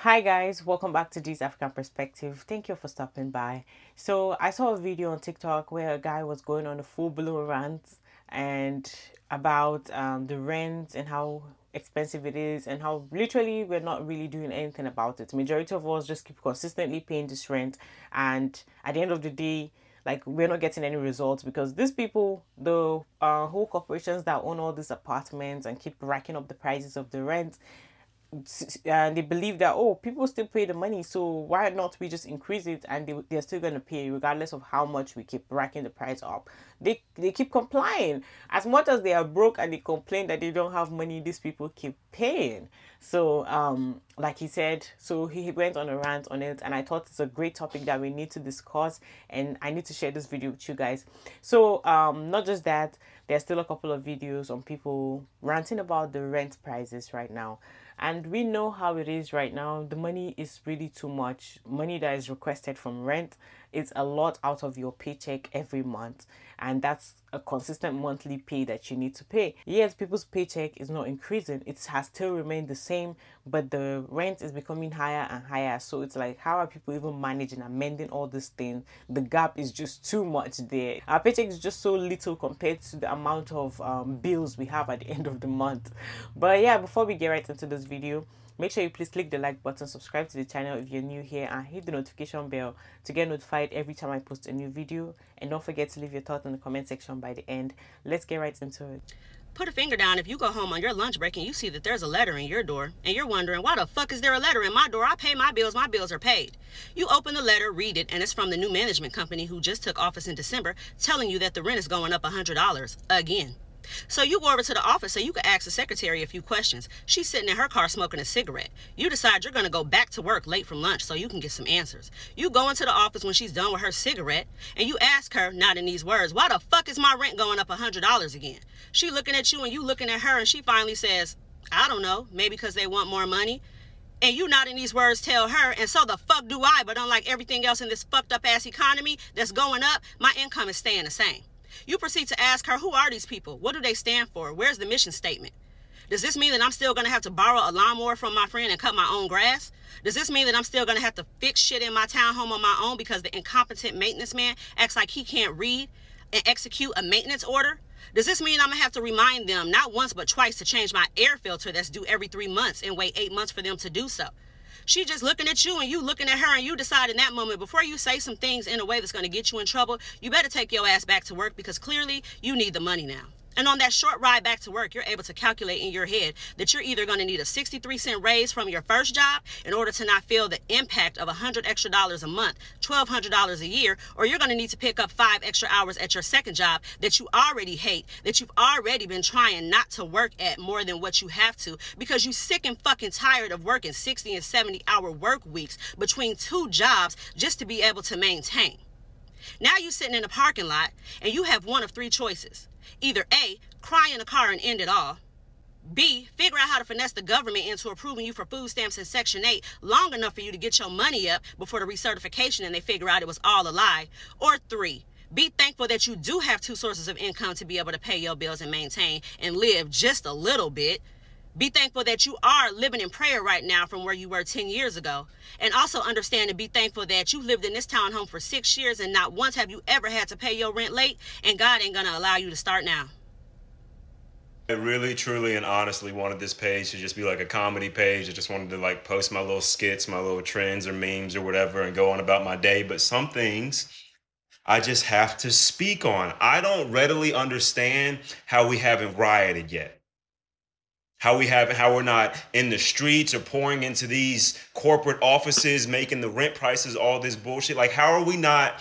Hi guys, welcome back to G's African Perspective. Thank you for stopping by. So I saw a video on TikTok where a guy was going on a full-blown rant and about the rent and how expensive it is and how literally we're not really doing anything about it. Majority of us just keep consistently paying this rent, and at the end of the day, like, we're not getting any results because these people, the whole corporations that own all these apartments and keep racking up the prices of the rent, and they believe that, oh, people still pay the money, so why not we just increase it, and they're still going to pay regardless of how much we keep racking the price up. They keep complying. As much as they are broke and they complain that they don't have money, these people keep paying. So like he said, so he went on a rant on it, and I thought it's a great topic that we need to discuss, and I need to share this video with you guys. So not just that, there's still a couple of videos on people ranting about the rent prices right now. And we know how it is right now. The money is really too much. Money that is requested from rent, it's a lot out of your paycheck every month. And that's a consistent monthly pay that you need to pay. Yes, people's paycheck is not increasing. It has still remained the same, but the rent is becoming higher and higher. So it's like, how are people even managing, amending all these things? The gap is just too much there. Our paycheck is just so little compared to the amount of bills we have at the end of the month. But yeah, before we get right into this video, make sure you please click the like button, subscribe to the channel if you're new here, and hit the notification bell to get notified every time I post a new video. And don't forget to leave your thoughts in the comment section by the end. Let's get right into it. Put a finger down if you go home on your lunch break and you see that there's a letter in your door and you're wondering, why the fuck is there a letter in my door? I pay my bills are paid. You open the letter, read it, and it's from the new management company who just took office in December telling you that the rent is going up $100 again. So you go over to the office so you can ask the secretary a few questions. She's sitting in her car smoking a cigarette. You decide you're going to go back to work late from lunch so you can get some answers. You go into the office when she's done with her cigarette and you ask her, not in these words, why the fuck is my rent going up $100 again? She looking at you and you looking at her, and she finally says, I don't know, maybe because they want more money. And you not in these words tell her, and so the fuck do I, but unlike everything else in this fucked up ass economy that's going up, my income is staying the same. You proceed to ask her, who are these people? What do they stand for? Where's the mission statement? Does this mean that I'm still going to have to borrow a lawnmower from my friend and cut my own grass? Does this mean that I'm still going to have to fix shit in my townhome on my own because the incompetent maintenance man acts like he can't read and execute a maintenance order? Does this mean I'm going to have to remind them not once but twice to change my air filter that's due every 3 months and wait 8 months for them to do so? She just looking at you and you looking at her, and you decide in that moment, before you say some things in a way that's going to get you in trouble, you better take your ass back to work because clearly you need the money now. And on that short ride back to work, you're able to calculate in your head that you're either going to need a 63-cent raise from your first job in order to not feel the impact of $100 extra a month, $1,200 a year, or you're going to need to pick up 5 extra hours at your second job that you already hate, that you've already been trying not to work at more than what you have to because you're sick and fucking tired of working 60 and 70-hour work weeks between 2 jobs just to be able to maintain. Now you're sitting in a parking lot and you have one of 3 choices. Either A, cry in a car and end it all. B, figure out how to finesse the government into approving you for food stamps in Section 8 long enough for you to get your money up before the recertification and they figure out it was all a lie. Or 3, be thankful that you do have 2 sources of income to be able to pay your bills and maintain and live just a little bit. Be thankful that you are living in prayer right now from where you were 10 years ago. And also understand and be thankful that you lived in this townhome for 6 years and not once have you ever had to pay your rent late, and God ain't gonna allow you to start now. I really, truly, and honestly wanted this page to just be like a comedy page. I just wanted to like post my little skits, my little trends or memes or whatever and go on about my day. But some things I just have to speak on. I don't readily understand how we haven't rioted yet. How we're not in the streets or pouring into these corporate offices, making the rent prices all this bullshit. Like, how are we not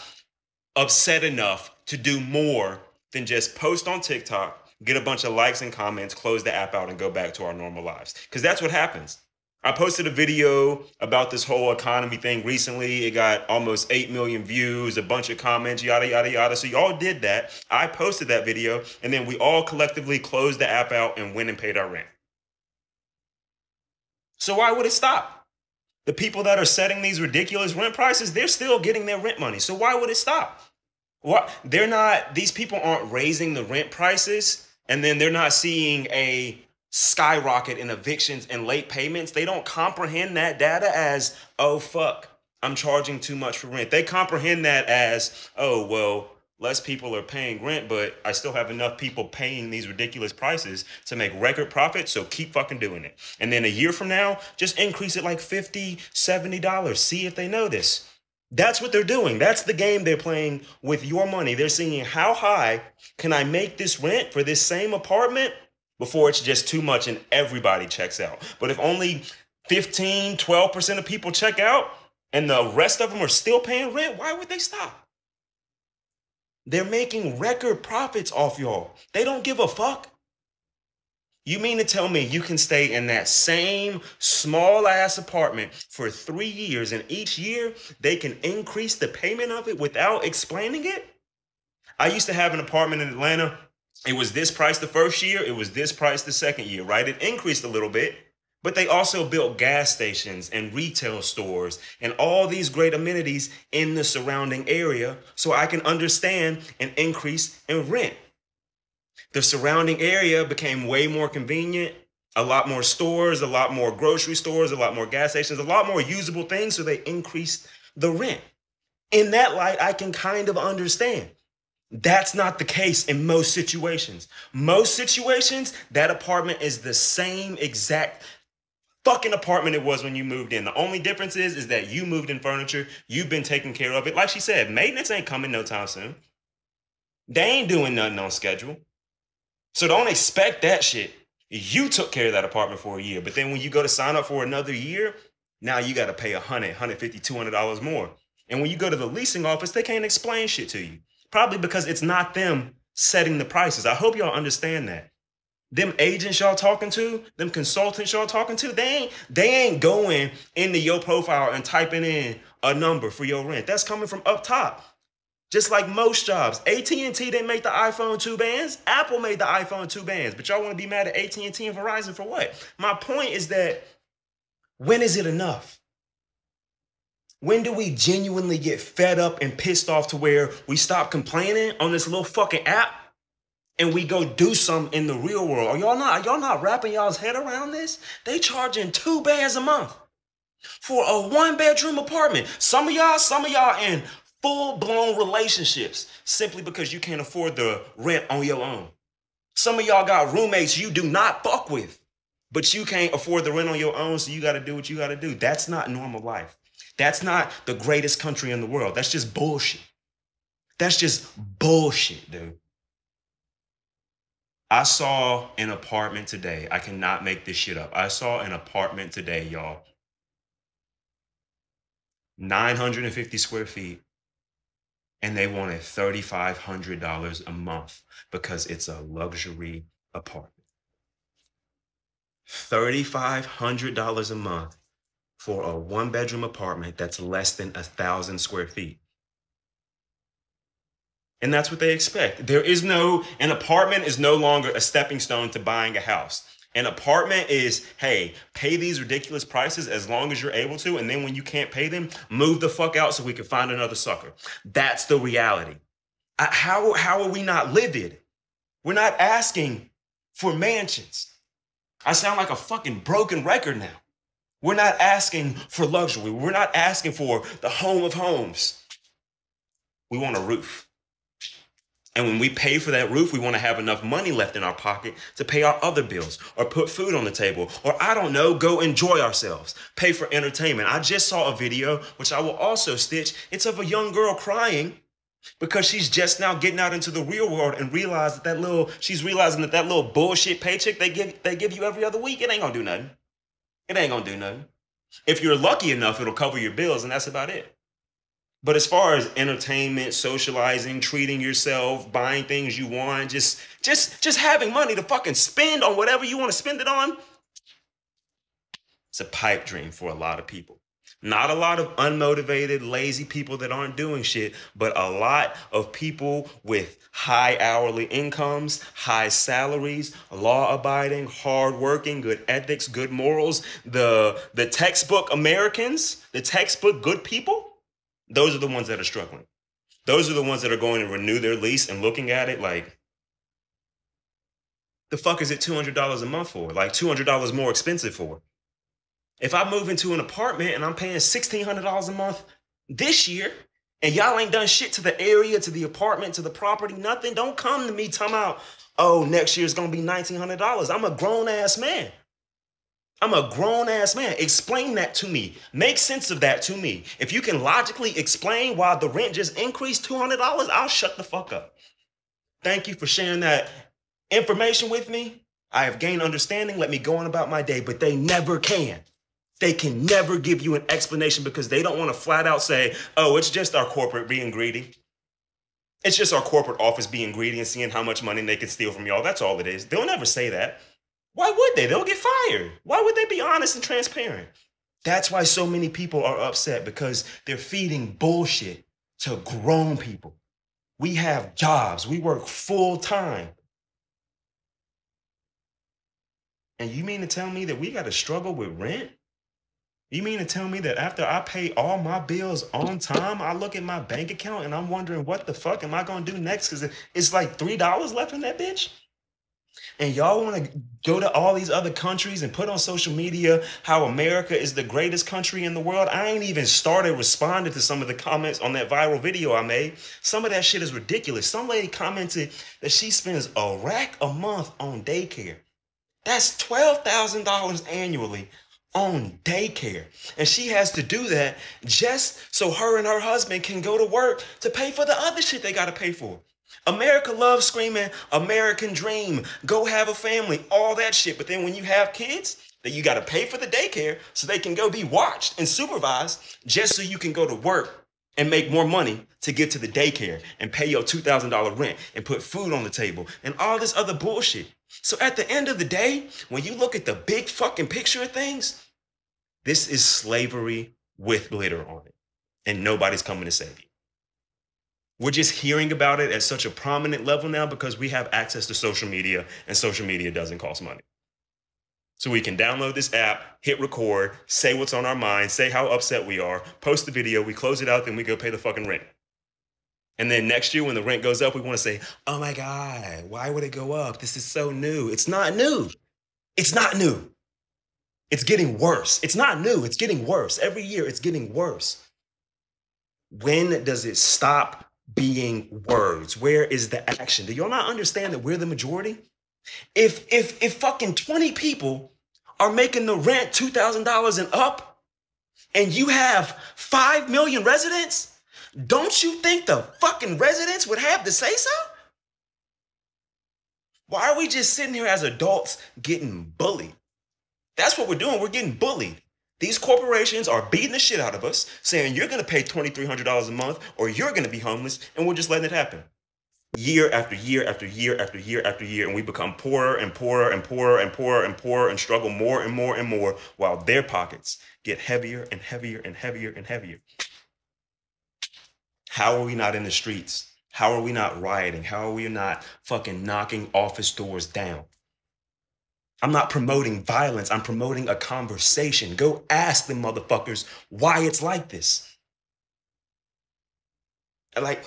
upset enough to do more than just post on TikTok, get a bunch of likes and comments, close the app out and go back to our normal lives? Because that's what happens. I posted a video about this whole economy thing recently. It got almost 8 million views, a bunch of comments, yada, yada, yada. So y'all did that. I posted that video, and then we all collectively closed the app out and went and paid our rent. So why would it stop? The people that are setting these ridiculous rent prices, they're still getting their rent money. So why would it stop? What? These people aren't raising the rent prices, and then they're not seeing a skyrocket in evictions and late payments, they don't comprehend that data as, oh, fuck, I'm charging too much for rent. They comprehend that as, oh, well, less people are paying rent, but I still have enough people paying these ridiculous prices to make record profits, so keep fucking doing it. And then a year from now, just increase it like $50, $70. See if they notice. That's what they're doing. That's the game they're playing with your money. They're seeing how high can I make this rent for this same apartment before it's just too much and everybody checks out. But if only 15, 12% of people check out and the rest of them are still paying rent, why would they stop? They're making record profits off y'all. They don't give a fuck. You mean to tell me you can stay in that same small ass apartment for 3 years and each year they can increase the payment of it without explaining it? I used to have an apartment in Atlanta. It was this price the first year. It was this price the second year, right? It increased a little bit, but they also built gas stations and retail stores and all these great amenities in the surrounding area so I can understand an increase in rent. The surrounding area became way more convenient, a lot more stores, a lot more grocery stores, a lot more gas stations, a lot more usable things, so they increased the rent. In that light, I can kind of understand. That's not the case in most situations. Most situations, that apartment is the same exact fucking apartment it was when you moved in. The only difference is that you moved in furniture, you've been taking care of it. Like she said, maintenance ain't coming no time soon. They ain't doing nothing on schedule. So don't expect that shit. You took care of that apartment for a year, but then when you go to sign up for another year, now you got to pay $100, $150, $200 more. And when you go to the leasing office, they can't explain shit to you. Probably because it's not them setting the prices. I hope y'all understand that. Them agents y'all talking to, them consultants y'all talking to, they ain't going into your profile and typing in a number for your rent. That's coming from up top. Just like most jobs. AT&T didn't make the iPhone 2 bands. Apple made the iPhone 2 bands. But y'all want to be mad at AT&T and Verizon for what? My point is that when is it enough? When do we genuinely get fed up and pissed off to where we stop complaining on this little fucking app and we go do something in the real world? Are y'all not wrapping y'all's head around this? They charging $2 a month for a 1-bedroom apartment. Some of y'all in full-blown relationships simply because you can't afford the rent on your own. Some of y'all got roommates you do not fuck with, but you can't afford the rent on your own, so you got to do what you got to do. That's not normal life. That's not the greatest country in the world. That's just bullshit. That's just bullshit, dude. I saw an apartment today. I cannot make this shit up. I saw an apartment today, y'all. 950 square feet. And they wanted $3,500 a month because it's a luxury apartment. $3,500 a month for a 1-bedroom apartment that's less than 1,000 square feet. And that's what they expect. An apartment is no longer a stepping stone to buying a house. An apartment is, hey, pay these ridiculous prices as long as you're able to, and then when you can't pay them, move the fuck out so we can find another sucker. That's the reality. How are we not livid? We're not asking for mansions. I sound like a fucking broken record now. We're not asking for luxury. We're not asking for the home of homes. We want a roof. And when we pay for that roof, we want to have enough money left in our pocket to pay our other bills or put food on the table or, I don't know, go enjoy ourselves, pay for entertainment. I just saw a video, which I will also stitch. It's of a young girl crying because she's just now getting out into the real world and she's realizing that little bullshit paycheck they give you every other week, it ain't gonna do nothing. It ain't gonna do nothing. If you're lucky enough, it'll cover your bills and that's about it. But as far as entertainment, socializing, treating yourself, buying things you want, just having money to fucking spend on whatever you want to spend it on, it's a pipe dream for a lot of people. Not a lot of unmotivated, lazy people that aren't doing shit, but a lot of people with high hourly incomes, high salaries, law-abiding, hardworking, good ethics, good morals. The textbook Americans, the textbook good people, those are the ones that are struggling. Those are the ones that are going to renew their lease and looking at it like, The fuck is it $200 a month for? Like $200 more expensive for? If I move into an apartment and I'm paying $1,600 a month this year, and y'all ain't done shit to the area, to the apartment, to the property, nothing, don't come to me talking about, oh, next year's gonna be $1,900. I'm a grown ass man. I'm a grown ass man. Explain that to me. Make sense of that to me. If you can logically explain why the rent just increased $200, I'll shut the fuck up. Thank you for sharing that information with me. I have gained understanding. Let me go on about my day, but they never can. They can never give you an explanation because they don't want to flat out say, oh, it's just our corporate being greedy. It's just our corporate office being greedy and seeing how much money they can steal from y'all. That's all it is. They'll never say that. Why would they? They'll get fired. Why would they be honest and transparent? That's why so many people are upset, because they're feeding bullshit to grown people. We have jobs. We work full time. And you mean to tell me that we got to struggle with rent? You mean to tell me that after I pay all my bills on time, I look at my bank account and I'm wondering what the fuck am I going to do next? Because it's like $3 left in that bitch? And y'all want to go to all these other countries and put on social media how America is the greatest country in the world? I ain't even started responding to some of the comments on that viral video I made. Some of that shit is ridiculous. Some lady commented that she spends a rack a month on daycare. That's $12,000 annually on daycare. And she has to do that just so her and her husband can go to work to pay for the other shit they got to pay for. America loves screaming, American dream, go have a family, all that shit. But then when you have kids, then you got to pay for the daycare so they can go be watched and supervised just so you can go to work and make more money to get to the daycare and pay your $2,000 rent and put food on the table and all this other bullshit. So at the end of the day, when you look at the big fucking picture of things, this is slavery with glitter on it. And nobody's coming to save you. We're just hearing about it at such a prominent level now because we have access to social media, and social media doesn't cost money. So we can download this app, hit record, say what's on our mind, say how upset we are, post the video, we close it out, then we go pay the fucking rent. And then next year when the rent goes up, we want to say, oh my God, why would it go up? This is so new. It's not new. It's not new. It's getting worse. It's not new. It's getting worse. Every year it's getting worse. When does it stop being words? Where is the action? Do y'all not understand that we're the majority? If fucking 20 people are making the rent $2,000 and up, and you have 5 million residents, don't you think the fucking residents would have to say so? Why are we just sitting here as adults getting bullied? That's what we're doing. We're getting bullied. These corporations are beating the shit out of us, saying you're going to pay $2,300 a month or you're going to be homeless, and we're just letting it happen. Year after year after year after year after year, and we become poorer and poorer and poorer and poorer and poorer and struggle more and more and more while their pockets get heavier and heavier and heavier and heavier. How are we not in the streets? How are we not rioting? How are we not fucking knocking office doors down? I'm not promoting violence. I'm promoting a conversation. Go ask them motherfuckers why it's like this. Like,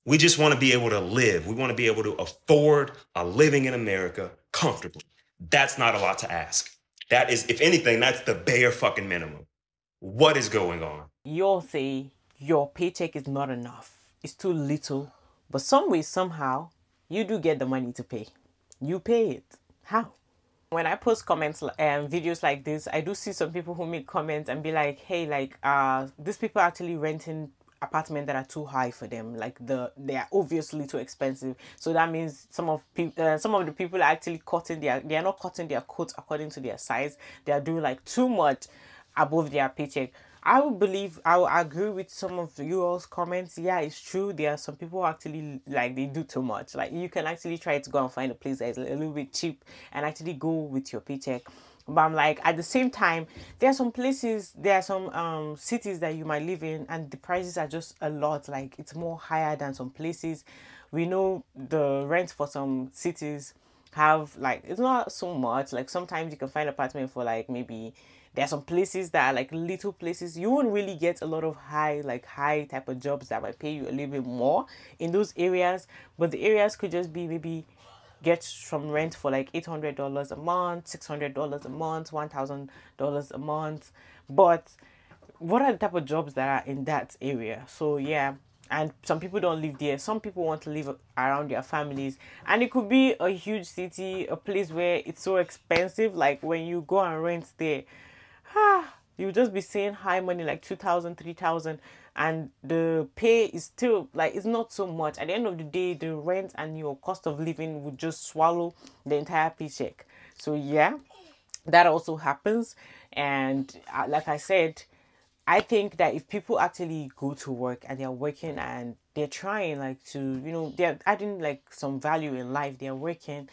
we just want to be able to live. We want to be able to afford a living in America comfortably. That's not a lot to ask. That is, if anything, that's the bare fucking minimum. What is going on? You'll say your paycheck is not enough. It's too little. But some way, somehow, you do get the money to pay. You pay it. How? When I post comments and videos like this, I do see some people who make comments and be like, hey, like, these people are actually renting apartments that are too high for them. Like, they are obviously too expensive. So that means some of the people are actually they are not cutting their coats according to their size. They are doing like too much above their paycheck. I will agree with some of y'all's comments. Yeah, it's true. There are some people who actually, like, they do too much. Like, you can actually try to go and find a place that is a little bit cheap and actually go with your paycheck. But I'm like, at the same time, there are some cities that you might live in and the prices are just a lot. Like, it's more higher than some places. We know the rent for some cities have, like, it's not so much. Like, sometimes you can find an apartment for like maybe, there are some places that are like little places. You won't really get a lot of high type of jobs that might pay you a little bit more in those areas. But the areas could just be maybe get some rent for like $800 a month, $600 a month, $1,000 a month. But what are the type of jobs that are in that area? So yeah, and some people don't live there. Some people want to live around their families, and it could be a huge city, a place where it's so expensive. Like when you go and rent there, you'll just be saying high money, like 2,000, 3,000, and the pay is still like, it's not so much. At the end of the day, the rent and your cost of living would just swallow the entire paycheck. So yeah, that also happens. And like I said, I think that if people actually go to work and they're working and they're trying like to, they're adding like some value in life, they're working,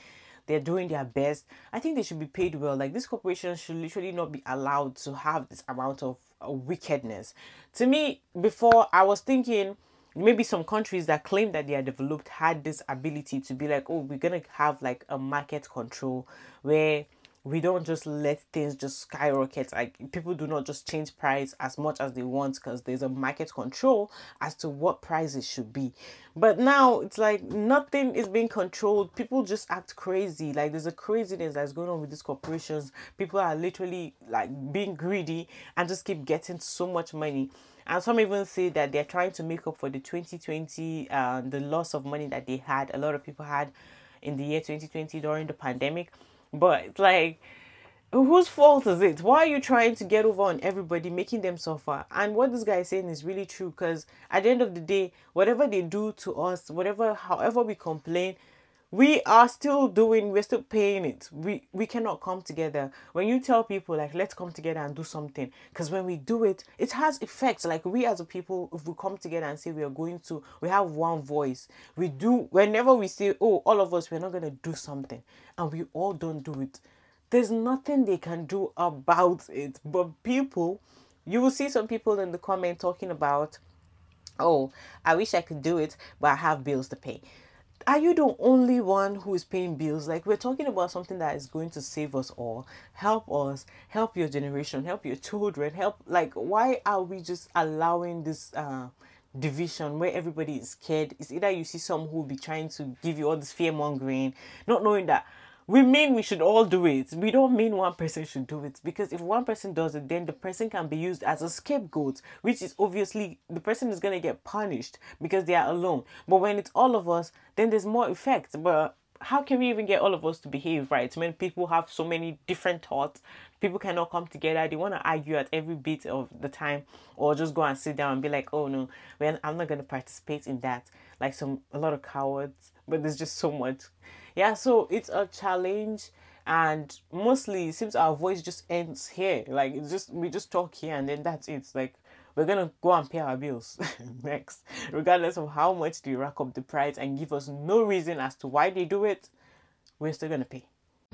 they're doing their best, I think they should be paid well. Like, this corporation should literally not be allowed to have this amount of wickedness. To me, before, I was thinking maybe some countries that claim that they are developed had this ability to be like, oh, we're gonna have like a market control where we don't just let things just skyrocket. Like, people do not just change price as much as they want because there's a market control as to what prices should be. But now it's like nothing is being controlled. People just act crazy. Like, there's a craziness that's going on with these corporations. People are literally like being greedy and just keep getting so much money. And some even say that they're trying to make up for the 2020, the loss of money that they had. A lot of people had in the year 2020 during the pandemic. But it's like, whose fault is it? Why are you trying to get over on everybody, making them suffer? And what this guy is saying is really true, because at the end of the day, whatever they do to us, however we complain, we're still paying it. We cannot come together. When you tell people like, let's come together and do something, because when we do it, it has effects. Like, we as a people, if we come together and say we have one voice, we do. Whenever we say, oh, all of us, we're not going to do something, and we all don't do it, there's nothing they can do about it. But people, you will see some people in the comment talking about, oh, I wish I could do it, but I have bills to pay. Are you the only one who is paying bills? Like, we're talking about something that is going to save us all, help us, help your generation, help your children, like, why are we just allowing this division where everybody is scared? It's either you see some who will be trying to give you all this fear mongering, not knowing that we should all do it. We don't mean one person should do it, because if one person does it, then the person can be used as a scapegoat, which is obviously the person is going to get punished because they are alone. But when it's all of us, then there's more effect. But how can we even get all of us to behave right when people have so many different thoughts? People cannot come together. They want to argue at every bit of the time, or just go and sit down and be like, oh no, I'm not going to participate in that. Like, a lot of cowards. But there's just so much. Yeah, so it's a challenge, and mostly it seems our voice just ends here. Like, we just talk here and then that's it. Like, we're gonna go and pay our bills next, regardless of how much they rack up the price and give us no reason as to why they do it. We're still gonna pay.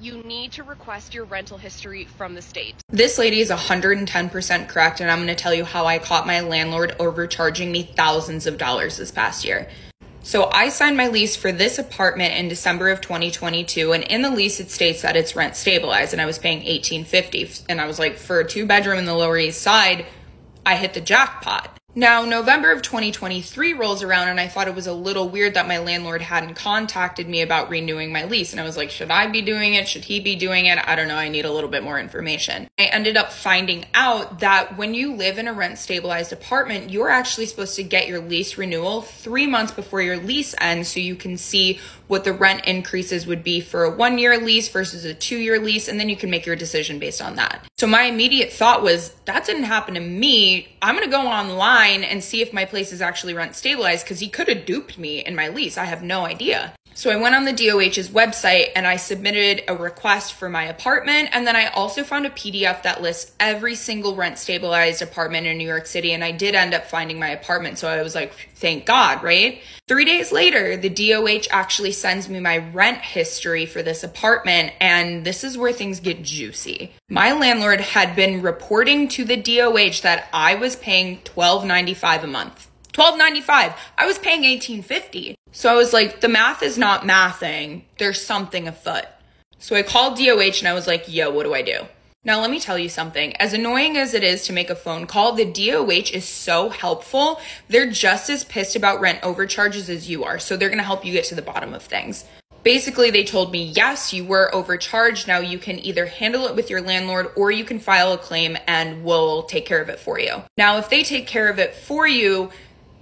You need to request your rental history from the state. This lady is 110% correct, and I'm going to tell you how I caught my landlord overcharging me thousands of dollars this past year. So I signed my lease for this apartment in December of 2022, and in the lease it states that it's rent stabilized, and I was paying $1,850, and I was like, for a 2-bedroom in the Lower East Side, I hit the jackpot. Now, November of 2023 rolls around, and I thought it was a little weird that my landlord hadn't contacted me about renewing my lease. And I was like, should I be doing it? Should he be doing it? I don't know. I need a little bit more information. I ended up finding out that when you live in a rent-stabilized apartment, you're actually supposed to get your lease renewal 3 months before your lease ends, so you can see what the rent increases would be for a 1-year lease versus a 2-year lease, and then you can make your decision based on that. So my immediate thought was, that didn't happen to me. I'm going to go online and see if my place is actually rent stabilized, because he could have duped me in my lease. I have no idea. So I went on the DOH's website and I submitted a request for my apartment. And then I also found a PDF that lists every single rent stabilized apartment in New York City. And I did end up finding my apartment. So I was like, thank God, right? 3 days later, the DOH actually sends me my rent history for this apartment. And this is where things get juicy. My landlord had been reporting to the DOH that I was paying $12.95 a month. $12.95. I was paying $18.50. So I was like, the math is not mathing. There's something afoot. So I called DOH and I was like, yo, what do I do? Now, let me tell you something. As annoying as it is to make a phone call, the DOH is so helpful. They're just as pissed about rent overcharges as you are. So they're going to help you get to the bottom of things. Basically, they told me, yes, you were overcharged. Now you can either handle it with your landlord or you can file a claim and we'll take care of it for you. Now, if they take care of it for you,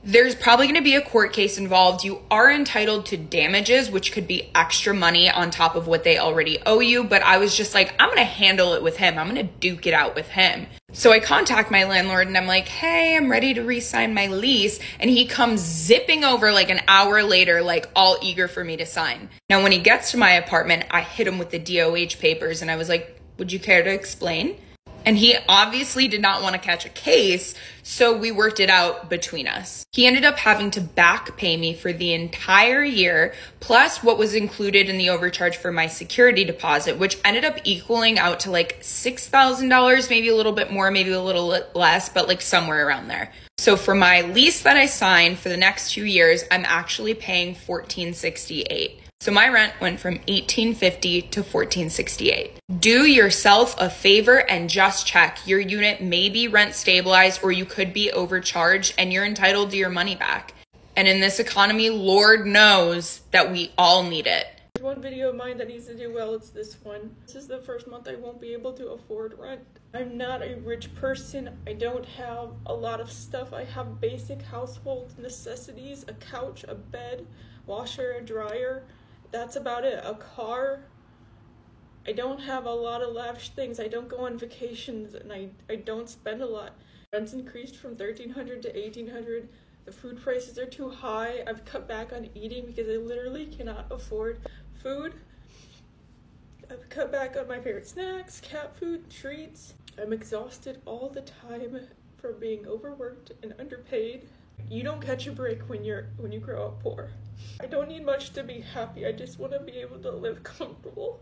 there's probably going to be a court case involved. You are entitled to damages, which could be extra money on top of what they already owe you. But I was just like, I'm going to handle it with him. I'm going to duke it out with him. So I contact my landlord and I'm like, hey, I'm ready to re-sign my lease. And he comes zipping over like an hour later, like all eager for me to sign. Now, when he gets to my apartment, I hit him with the DOH papers and I was like, would you care to explain? And he obviously did not want to catch a case, so we worked it out between us. He ended up having to back pay me for the entire year, plus what was included in the overcharge for my security deposit, which ended up equaling out to like $6,000, maybe a little bit more, maybe a little less, but like somewhere around there. So for my lease that I signed for the next 2 years, I'm actually paying $1,468. So my rent went from $1,850 to $1,468. Do yourself a favor and just check. Your unit may be rent stabilized or you could be overcharged and you're entitled to your money back. And in this economy, Lord knows that we all need it. There's one video of mine that needs to do well, it's this one. This is the first month I won't be able to afford rent. I'm not a rich person. I don't have a lot of stuff. I have basic household necessities, a couch, a bed, washer, a dryer. That's about it. A car. I don't have a lot of lavish things. I don't go on vacations and I don't spend a lot. Rent's increased from $1,300 to $1,800. The food prices are too high. I've cut back on eating because I literally cannot afford food. I've cut back on my favorite snacks, cat food, treats. I'm exhausted all the time from being overworked and underpaid. You don't catch a break when you grow up poor. I don't need much to be happy. I just want to be able to live comfortable.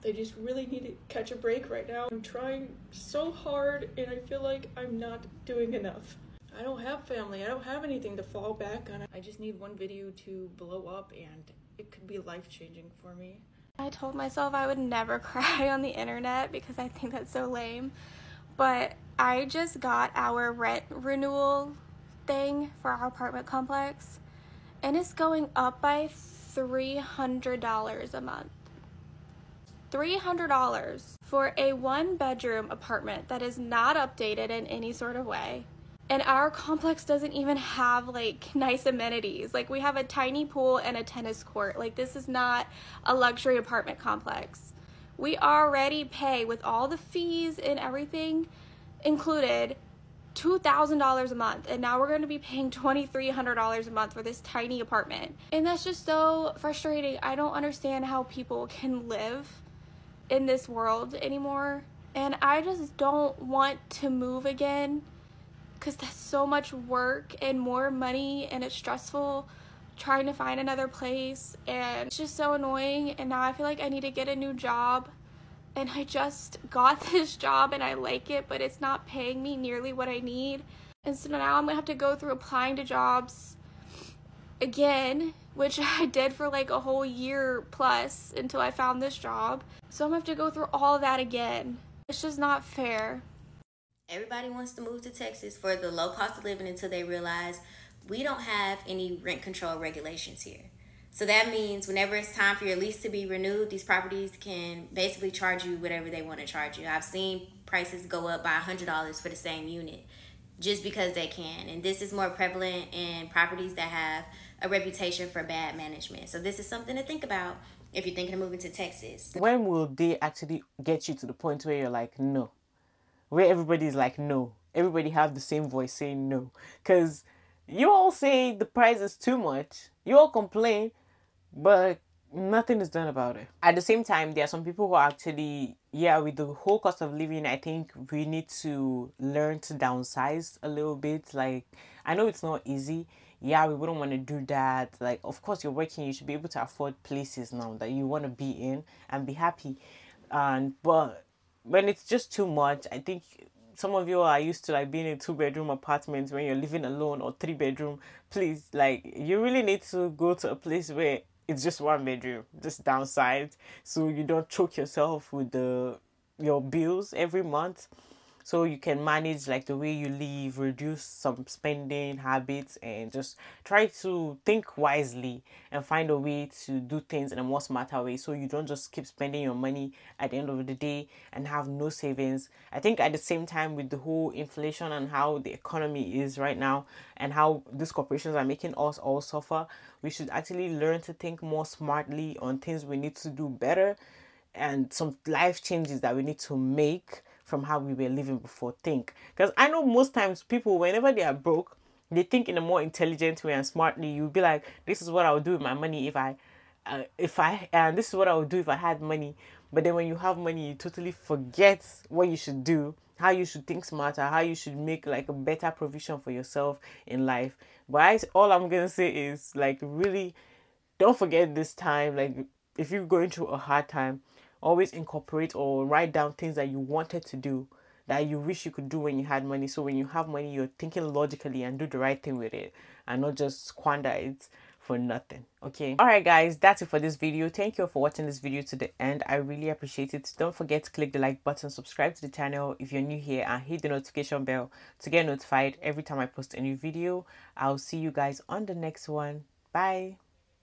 I just really need to catch a break right now. I'm trying so hard and I feel like I'm not doing enough. I don't have family. I don't have anything to fall back on. I just need one video to blow up and it could be life-changing for me. I told myself I would never cry on the internet because I think that's so lame. But I just got our rent renewal thing for our apartment complex and it's going up by $300 a month. $300 for a 1-bedroom apartment that is not updated in any sort of way. And our complex doesn't even have like nice amenities. Like we have a tiny pool and a tennis court. Like this is not a luxury apartment complex. We already pay with all the fees and everything included $2,000 a month, and now we're going to be paying $2,300 a month for this tiny apartment. And that's just so frustrating. I don't understand how people can live in this world anymore, and I just don't want to move again because that's so much work and more money, and it's stressful trying to find another place, and it's just so annoying. And now I feel like I need to get a new job. And I just got this job and I like it, but it's not paying me nearly what I need. And so now I'm gonna have to go through applying to jobs again, which I did for like a whole year plus until I found this job. So I'm gonna have to go through all of that again. It's just not fair. Everybody wants to move to Texas for the low cost of living until they realize we don't have any rent control regulations here. So that means whenever it's time for your lease to be renewed, these properties can basically charge you whatever they want to charge you. I've seen prices go up by $100 for the same unit just because they can. And this is more prevalent in properties that have a reputation for bad management. So this is something to think about if you're thinking of moving to Texas. When will they actually get you to the point where you're like, no? Where everybody's like, no. Everybody have the same voice saying no. Because you all say the price is too much. You all complain. But nothing is done about it. At the same time, there are some people who are actually, with the whole cost of living, I think we need to learn to downsize a little bit. Like, I know it's not easy. We wouldn't want to do that. Like, of course, you're working, you should be able to afford places now that you want to be in and be happy. But when it's just too much, I think some of you are used to like being in 2-bedroom apartments when you're living alone, or 3-bedroom. Please, like, you really need to go to a place where it's just 1 bedroom, just downsize, so you don't choke yourself with your bills every month. so you can manage like the way you live, reduce some spending habits, and just try to think wisely and find a way to do things in a more smarter way, so you don't just keep spending your money at the end of the day and have no savings. I think at the same time, with the whole inflation and how the economy is right now and how these corporations are making us all suffer, we should actually learn to think more smartly on things we need to do better and some life changes that we need to make from how we were living before. Think, because I know most times people, whenever they are broke, they think in a more intelligent way and smartly. You'll be like, this is what I would do with my money and this is what I would do if I had money. But then when you have money, you totally forget what you should do, how you should think smarter, how you should make like a better provision for yourself in life. But all I'm gonna say is, like, really don't forget this time. Like, if you're going through a hard time, always incorporate or write down things that you wanted to do, that you wish you could do when you had money. So when you have money, you're thinking logically and do the right thing with it and not just squander it for nothing. Okay, all right guys, that's it for this video. Thank you for watching this video to the end. I really appreciate it. Don't forget to click the like button, subscribe to the channel if you're new here, and hit the notification bell to get notified every time I post a new video. I'll see you guys on the next one. Bye.